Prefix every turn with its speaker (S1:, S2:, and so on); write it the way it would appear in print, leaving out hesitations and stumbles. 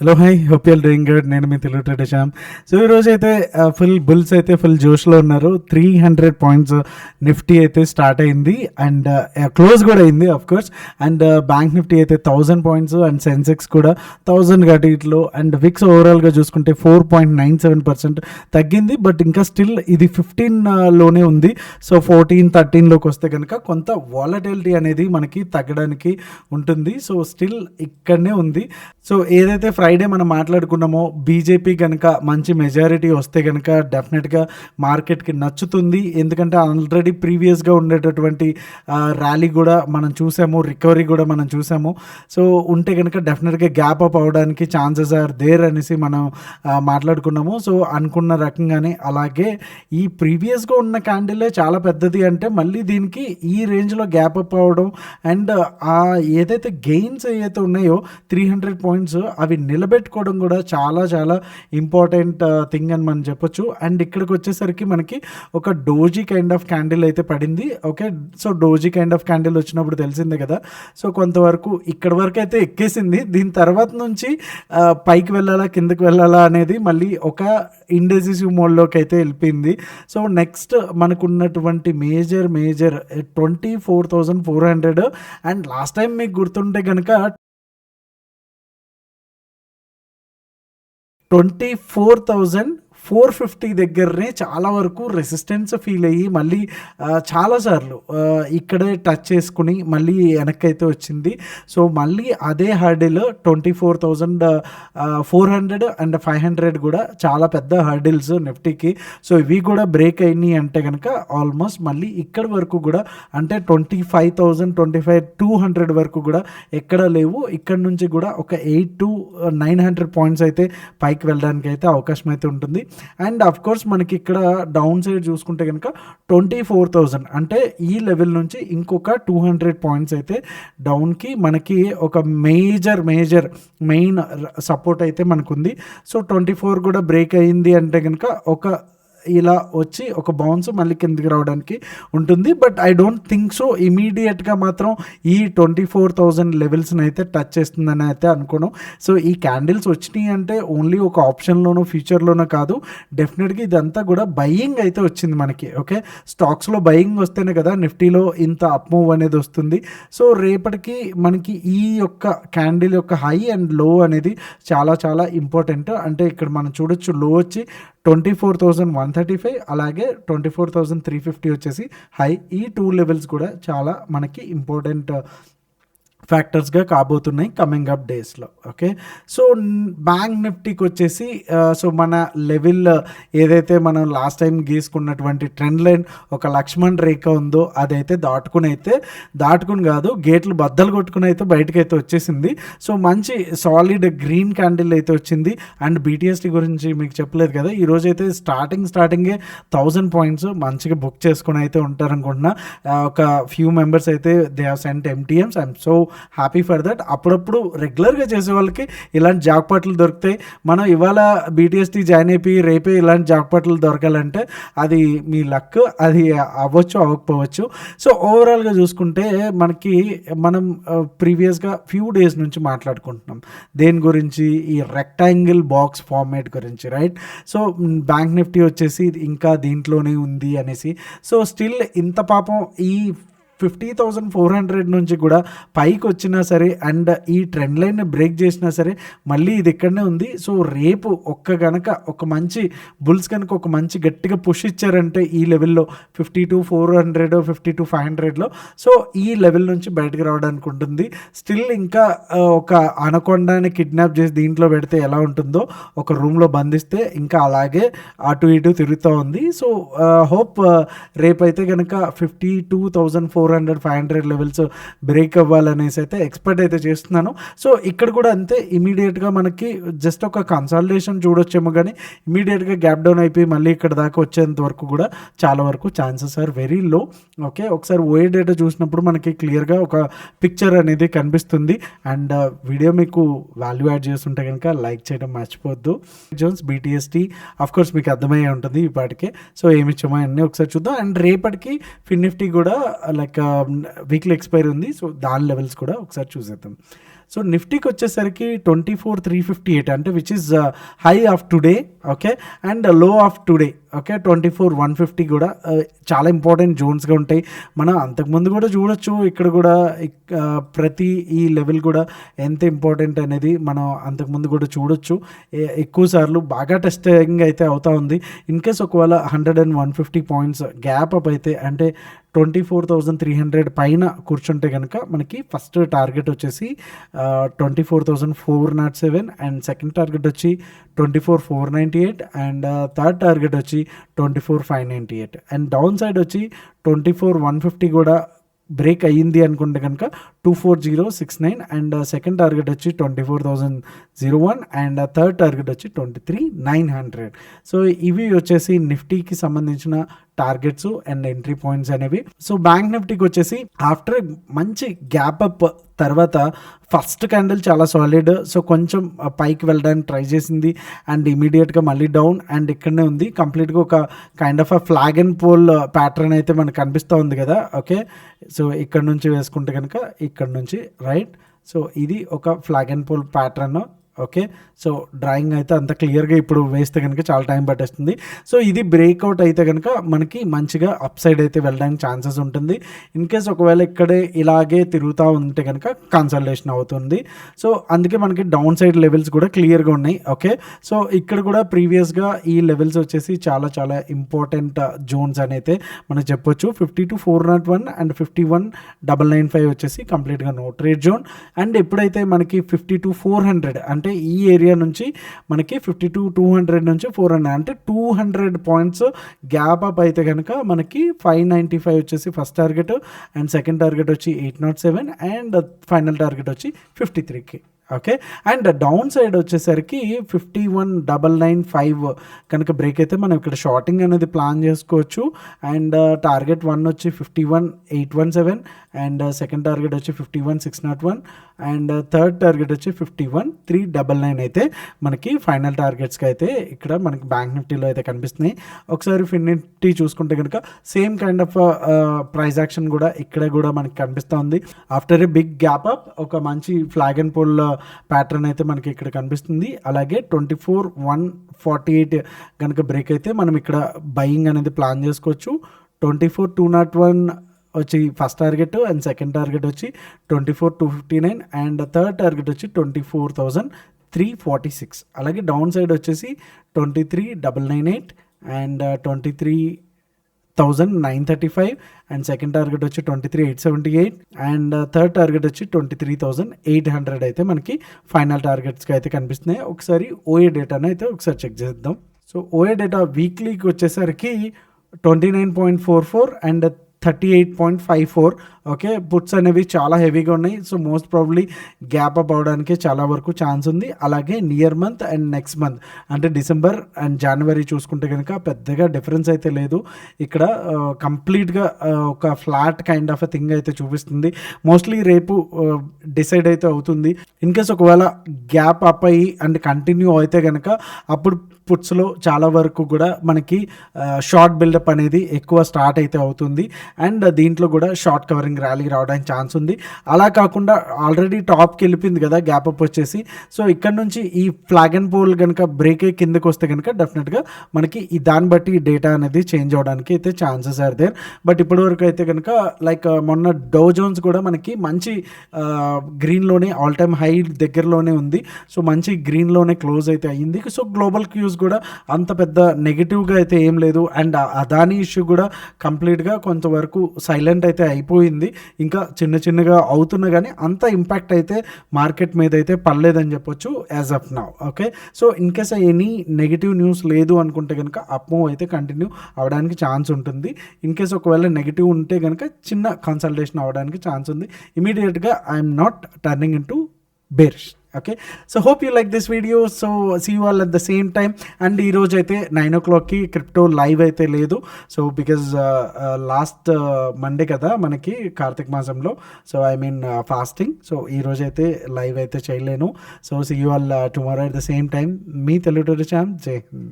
S1: Hello hi hope you'll doing good. నేను మీ Telugu trader Shyam. So ఈరోజు అయితే ఫుల్ బుల్స్ అయితే ఫుల్ జోష్లో ఉన్నారు. 300 పాయింట్స్ నిఫ్టీ అయితే స్టార్ట్ అయింది అండ్ క్లోజ్ కూడా అయింది of course. And bank Nifty అయితే 1000 పాయింట్స్ అండ్ సెన్సెక్స్ కూడా 1000 గటిలో అండ్ విక్స్ ఓవరాల్గా చూసుకుంటే 4.97% తగ్గింది. బట్ ఇంకా స్టిల్ ఇది 15లోనే ఉంది. సో 14-13లోకి వస్తే కనుక కొంత వాలటిలిటీ అనేది మనకి తగ్గడానికి ఉంటుంది. సో స్టిల్ ఇక్కడనే ఉంది. సో ఏదైతే ఫ్రైడే మనం మాట్లాడుకున్నామో బీజేపీ కనుక మంచి మెజారిటీ వస్తే కనుక డెఫినెట్గా మార్కెట్కి నచ్చుతుంది. ఎందుకంటే ఆల్రెడీ ప్రీవియస్గా ఉండేటటువంటి ర్యాలీ కూడా మనం చూసాము, రికవరీ కూడా మనం చూసాము. సో ఉంటే కనుక డెఫినెట్గా గ్యాప్ అప్ అవ్వడానికి ఛాన్సెస్ ఆర్ దేర్ అనేసి మనం మాట్లాడుకున్నాము. సో అనుకున్న రకంగానే అలాగే ఈ ప్రీవియస్గా ఉన్న క్యాండిలే చాలా పెద్దది అంటే మళ్ళీ దీనికి ఈ రేంజ్లో గ్యాప్ అప్ అవ్వడం అండ్ ఏదైతే గెయిన్స్ ఏవైతే ఉన్నాయో 300 పాయింట్స్ అవి నిలబెట్టుకోవడం కూడా చాలా చాలా ఇంపార్టెంట్ థింగ్ అని మనం చెప్పొచ్చు. అండ్ ఇక్కడికి వచ్చేసరికి మనకి ఒక డోజీ కైండ్ ఆఫ్ క్యాండిల్ అయితే పడింది. Okay, so doji kind of candle వచ్చినప్పుడు తెలిసిందే కదా. సో కొంతవరకు ఇక్కడ వరకు అయితే ఎక్కేసింది. దీని తర్వాత నుంచి పైకి వెళ్ళాలా కిందకి వెళ్ళాలా అనేది మళ్ళీ ఒక ఇండెసిసివ్ మోడ్లోకి అయితే వెళ్ళిపోయింది. సో నెక్స్ట్ మనకున్నటువంటి మేజర్ 24,400 అండ్ లాస్ట్ టైం మీకు గుర్తుంటే కనుక 24,450 దగ్గరనే చాలా వరకు రెసిస్టెన్స్ ఫీల్ అయ్యి మళ్ళీ చాలాసార్లు ఇక్కడే టచ్ చేసుకుని మళ్ళీ వెనక్కి అయితే వచ్చింది. సో మళ్ళీ అదే హర్డిల్ 24,400 అండ్ 500 కూడా చాలా పెద్ద హర్డిల్స్ నిఫ్టీకి. సో ఇవి కూడా బ్రేక్ అయినాయి అంటే కనుక ఆల్మోస్ట్ మళ్ళీ ఇక్కడి వరకు కూడా అంటే 25,000 25,200 వరకు కూడా ఎక్కడ లేవు. ఇక్కడ నుంచి కూడా ఒక 800-900 పాయింట్స్ అయితే పైకి వెళ్ళడానికి అయితే అవకాశం అయితే ఉంటుంది. అండ్ అఫ్ కోర్స్ మనకి ఇక్కడ డౌన్ సైడ్ చూసుకుంటే కనుక 24,000 అంటే ఈ లెవెల్ నుంచి ఇంకొక 200 పాయింట్స్ అయితే డౌన్కి మనకి ఒక మెయిన్ సపోర్ట్ అయితే మనకు ఉంది. సో 24 కూడా బ్రేక్ అయ్యింది అంటే కనుక ఒక ఇలా వచ్చి ఒక బౌన్స్ మళ్ళీ కిందకి రావడానికి ఉంటుంది. But I don't think so ఇమీడియట్గా మాత్రం ఈ 24,000 లెవెల్స్ని అయితే టచ్ చేస్తుందని అయితే అనుకోను. సో ఈ క్యాండిల్స్ వచ్చినాయి అంటే ఓన్లీ ఒక ఆప్షన్లోనో ఫ్యూచర్లోనో కాదు, డెఫినెట్గా ఇదంతా కూడా బయ్యింగ్ అయితే వచ్చింది మనకి. ఓకే, స్టాక్స్లో బయ్యింగ్ వస్తేనే కదా నిఫ్టీలో ఇంత అప్ మూవ్ అనేది వస్తుంది. సో రేపటికి మనకి ఈ యొక్క క్యాండిల్ యొక్క హై అండ్ లో అనేది చాలా చాలా ఇంపార్టెంట్. అంటే ఇక్కడ మనం చూడొచ్చు, లో వచ్చి 24,135 అలాగే 24,350 వచ్చేసి హై. ఈ 2 లెవెల్స్ కూడా చాలా మనకి ఇంపార్టెంట్ ఫ్యాక్టర్స్గా కాబోతున్నాయి కమింగ్ అప్ డేస్లో. ఓకే, సో బ్యాంక్ నిఫ్టీకి వచ్చేసి సో మన లెవెల్ ఏదైతే మనం లాస్ట్ టైం గీసుకున్నటువంటి ట్రెండ్ లైన్ ఒక లక్ష్మణ్ రేఖ ఉందో అదైతే దాటుకుని కాదు గేట్లు బద్దలు కొట్టుకుని అయితే బయటకైతే వచ్చేసింది. సో మంచి సాలిడ్ గ్రీన్ క్యాండిల్ అయితే వచ్చింది. అండ్ బీటీఎస్టీ గురించి మీకు చెప్పలేదు కదా, ఈరోజు అయితే స్టార్టింగే 1000 పాయింట్స్ మంచిగా బుక్ చేసుకుని అయితే ఉంటారనుకుంటున్నా. ఒక ఫ్యూ మెంబర్స్ అయితే they have sent MTMs. I'm so happy for that. అప్పుడప్పుడు రెగ్యులర్గా చేసే వాళ్ళకి ఇలాంటి జాక్పాట్లు దొరుకుతాయి. మనం ఇవాళ బీటీఎస్టీ జాయిన్ అయిపోయి రేపే ఇలాంటి జాక్పాట్లు దొరకాలంటే అది మీ లక్, అది అవ్వచ్చు అవ్వకపోవచ్చు. సో ఓవరాల్గా చూసుకుంటే మనం ప్రీవియస్గా ఫ్యూ డేస్ నుంచి మాట్లాడుకుంటున్నాం దేని గురించి, ఈ రెక్టాంగిల్ బాక్స్ ఫార్మేట్ గురించి, రైట్? సో బ్యాంక్ నిఫ్టీ వచ్చేసి ఇంకా దీంట్లోనే ఉంది అనేసి. సో స్టిల్ ఇంత పాపం ఈ 50,400 నుంచి కూడా పైకి వచ్చినా సరే అండ్ ఈ ట్రెండ్ లైన్ని బ్రేక్ చేసినా సరే మళ్ళీ ఇది ఇక్కడనే ఉంది. సో రేపు ఒక మంచి బుల్స్ కనుక ఒక మంచి గట్టిగా పుష్ ఇచ్చారంటే ఈ లెవెల్లో 52,400 52,500లో సో ఈ లెవెల్ నుంచి బయటకు రావడానికి ఉంటుంది. స్టిల్ ఇంకా ఒక అనకొండని కిడ్నాప్ చేసి దీంట్లో పెడితే ఎలా ఉంటుందో, ఒక రూమ్లో బంధిస్తే ఇంకా అలాగే అటు ఇటు తిరుగుతూ ఉంది. సో హోప్ రేపైతే కనుక 52,400 500 లెవెల్స్ బ్రేక్ అవ్వాలనేసి అయితే ఎక్స్పెక్ట్ అయితే చేస్తున్నాను. సో ఇక్కడ కూడా అంతే, ఇమీడియట్గా మనకి జస్ట్ ఒక కన్సాలిడేషన్ చూడొచ్చేమో కానీ ఇమీడియట్గా గ్యాప్ డౌన్ అయిపోయి మళ్ళీ ఇక్కడ దాకా వచ్చేంత వరకు కూడా చాలా వరకు chances are very low. Okay, ఒకసారి ఓఏ డేటా చూసినప్పుడు మనకి క్లియర్గా ఒక పిక్చర్ అనేది కనిపిస్తుంది. అండ్ వీడియో మీకు వాల్యూ యాడ్ చేస్తుంటే కనుక లైక్ చేయడం మర్చిపోద్దు. జోన్స్ బీటీఎస్టీ ఆఫ్ కోర్స్ మీకు అర్థమయ్యే ఉంటుంది ఈ పాటికే. సో ఏమి ఇచ్చామో అన్నీ ఒకసారి చూద్దాం. అండ్ రేపటికి ఫిన్ నిఫ్టీ కూడా లైక్ వీక్లీ ఎక్స్పైరీ ఉంది. సో దాని లెవెల్స్ కూడా ఒకసారి చూసేద్దాం. సో నిఫ్టీకి వచ్చేసరికి 24,358 అంటే which is high of today, okay, and లో ఆఫ్ టుడే, ఓకే. 24,150 కూడా చాలా ఇంపార్టెంట్ జోన్స్గా ఉంటాయి. మనం అంతకుముందు కూడా చూడొచ్చు, ఇక్కడ కూడా ప్రతి ఈ లెవెల్ కూడా ఎంత ఇంపార్టెంట్ అనేది మనం అంతకుముందు కూడా చూడొచ్చు. ఎక్కువ సార్లు బాగా టెస్టింగ్ అయితే అవుతా ఉంది. ఇన్ కేస్ ఒకవేళ 100 and 150 పాయింట్స్ గ్యాప్ అప్ అయితే, అంటే 24,300 పైన కూర్చుంటే కనుక మనకి ఫస్ట్ టార్గెట్ వచ్చేసి 24,407 అండ్ సెకండ్ టార్గెట్ వచ్చి 24,498 అండ్ థర్డ్ టార్గెట్ వచ్చి 24,598 అండ్ డౌన్ సైడ్ వచ్చి 24,150 కూడా బ్రేక్ అయ్యింది అనుకుంటే కనుక 24,069 అండ్ సెకండ్ టార్గెట్ వచ్చి 24,001 అండ్ థర్డ్ టార్గెట్ వచ్చి 23,900. సో ఇవి వచ్చేసి నిఫ్టీకి సంబంధించిన టార్గెట్స్ అండ్ ఎంట్రీ పాయింట్స్ అనేవి. సో బ్యాంక్ నిఫ్టీకి వచ్చేసి ఆఫ్టర్ మంచి గ్యాప్ అప్ తర్వాత ఫస్ట్ క్యాండిల్ చాలా సాలిడ్, సో కొంచెం పైకి వెళ్ళడానికి ట్రై చేసింది అండ్ ఇమీడియట్గా మళ్ళీ డౌన్ అండ్ ఇక్కడనే ఉంది. కంప్లీట్గా ఒక kind of a flag and pole pattern అయితే మనకు కనిపిస్తూ ఉంది కదా, ఓకే. సో ఇక్కడ నుంచి వేసుకుంటే కనుక ఇక్కడ నుంచి రైట్, సో ఇది ఒక flag and pole pattern, okay. So drawing అయితే అంత క్లియర్గా ఇప్పుడు వేస్తే కనుక చాలా టైం పట్టేస్తుంది. సో ఇది బ్రేక్అవుట్ అయితే కనుక మనకి మంచిగా అప్ సైడ్ అయితే వెళ్ళడానికి ఛాన్సెస్ ఉంటుంది. ఇన్ కేస్ ఒకవేళ ఇక్కడే ఇలాగే తిరుగుతూ ఉంటే కనుక కన్సల్టేషన్ అవుతుంది. సో అందుకే మనకి డౌన్ సైడ్ లెవెల్స్ కూడా క్లియర్గా ఉన్నాయి, ఓకే. సో ఇక్కడ కూడా ప్రీవియస్గా ఈ లెవెల్స్ వచ్చేసి చాలా చాలా ఇంపార్టెంట్ జోన్స్ అని అయితే మనం చెప్పొచ్చు. 52,401 అండ్ 51,995 వచ్చేసి కంప్లీట్గా నో ట్రేడ్ జోన్. అండ్ ఎప్పుడైతే మనకి 52,400 అంటే ఈ ఏరియా నుంచి మనకి 52,200 నుంచి 400 అంటే 200 పాయింట్స్ గ్యాప్ అప్ అయితే కనుక మనకి 595 వచ్చేసి first target and second target వచ్చి 807 అండ్ ఫైనల్ టార్గెట్ వచ్చి 53K, okay. And down side వచ్చేసరికి 51,995 కనుక బ్రేక్ అయితే మనం ఇక్కడ షార్టింగ్ అనేది ప్లాన్ చేసుకోవచ్చు. అండ్ టార్గెట్ 1 వచ్చి 51,817 అండ్ సెకండ్ టార్గెట్ వచ్చి 51,601 అండ్ థర్డ్ టార్గెట్ వచ్చి 51,399 అయితే మనకి ఫైనల్ టార్గెట్స్కి అయితే ఇక్కడ మనకి బ్యాంక్ నిఫ్టీలో అయితే కనిపిస్తున్నాయి. ఒకసారి ఫిన్ నిఫ్టీ చూసుకుంటే కనుక same kind of price action కూడా ఇక్కడ కూడా మనకి కనిపిస్తూ ఉంది. After a big gap up ఒక మంచి ఫ్లాగ్ అండ్ పోల్ ప్యాటర్న్ అయితే మనకి ఇక్కడ కనిపిస్తుంది. అలాగే 24,148 కనుక బ్రేక్ అయితే మనం ఇక్కడ బయింగ్ అనేది ప్లాన్ చేసుకోవచ్చు. 24,201 వచ్చి first target and second target వచ్చి 24,259 అండ్ థర్డ్ టార్గెట్ వచ్చి 24,346. అలాగే డౌన్ సైడ్ వచ్చేసి 23,998 అండ్ 23,935 అండ్ సెకండ్ టార్గెట్ వచ్చి 23,878 అండ్ థర్డ్ టార్గెట్ వచ్చి 23,800 అయితే మనకి ఫైనల్ టార్గెట్స్కి అయితే కనిపిస్తున్నాయి. ఒకసారి ఓఏ డేటాను అయితే ఒకసారి చెక్ చేద్దాం. సో ఓఏ డేటా వీక్లీకి వచ్చేసరికి 29.44 అండ్ 38.54, ఓకే. పుట్స్ అనేవి చాలా హెవీగా ఉన్నాయి. So most probably gap up అవడానికి చాలా వరకు ఛాన్స్ ఉంది. అలాగే near month and next month అంటే డిసెంబర్ అండ్ జనవరి చూసుకుంటే కనుక పెద్దగా డిఫరెన్స్ అయితే లేదు. ఇక్కడ కంప్లీట్గా ఒక flat kind of a thing అయితే చూపిస్తుంది. మోస్ట్లీ రేపు డిసైడ్ అయితే అవుతుంది. ఇన్ కేస్ ఒకవేళ గ్యాప్ అప్ అయ్యి అండ్ కంటిన్యూ అయితే కనుక అప్పుడు పుట్స్లో చాలా వరకు కూడా మనకి షార్ట్ బిల్డప్ అనేది ఎక్కువ స్టార్ట్ అయితే అవుతుంది. అండ్ దీంట్లో కూడా షార్ట్ కవరింగ్ ర్యాలీ రావడానికి ఛాన్స్ ఉంది. అలా కాకుండా ఆల్రెడీ టాప్కి వెళ్ళిపోయింది కదా గ్యాప్ అప్ వచ్చేసి. సో ఇక్కడ నుంచి ఈ ఫ్లాగ్ అండ్ పోల్ కనుక బ్రేక్ అయ్యి కిందకి వస్తే కనుక డెఫినెట్గా మనకి దాన్ని బట్టి డేటా అనేది చేంజ్ అవడానికి అయితే ఛాన్సెస్ ఆర్ దేర్. బట్ ఇప్పటివరకు అయితే కనుక లైక్ మొన్న డౌ జోన్స్ కూడా మనకి మంచి గ్రీన్లోనే ఆల్ టైమ్ హై దగ్గరలోనే ఉంది. సో మంచి గ్రీన్లోనే క్లోజ్ అయితే అయ్యింది. సో గ్లోబల్ క్యూస్ కూడా అంత పెద్ద నెగిటివ్గా అయితే ఏం లేదు. అండ్ అదానీ ఇష్యూ కూడా కంప్లీట్గా కొంతవరకు సైలెంట్ అయితే అయిపోయింది. ఇంకా చిన్న చిన్నగా అవుతున్నా కానీ అంత ఇంపాక్ట్ అయితే మార్కెట్ మీద అయితే పడలేదని చెప్పొచ్చు as of now, okay. So in case any negative news లేదు అనుకుంటే కనుక అప్ మూవ్ అయితే కంటిన్యూ అవ్వడానికి ఛాన్స్ ఉంటుంది. ఇన్ కేస్ ఒకవేళ నెగిటివ్ ఉంటే కనుక చిన్న కన్సల్టేషన్ అవ్వడానికి ఛాన్స్ ఉంది. ఇమీడియట్గా I'm not turning into bearish, okay. So hope you like this video. So see you all at the same time. And ఈరోజు అయితే 9 o'clockకి క్రిప్టో లైవ్ అయితే లేదు. సో బికాజ్ లాస్ట్ మండే కదా మనకి కార్తీక మాసంలో, so I mean fasting. So ఈరోజు అయితే live అయితే చేయలేను. So see you all tomorrow at the same time. మీ తెలుగు ఛానల్ జై హింద్.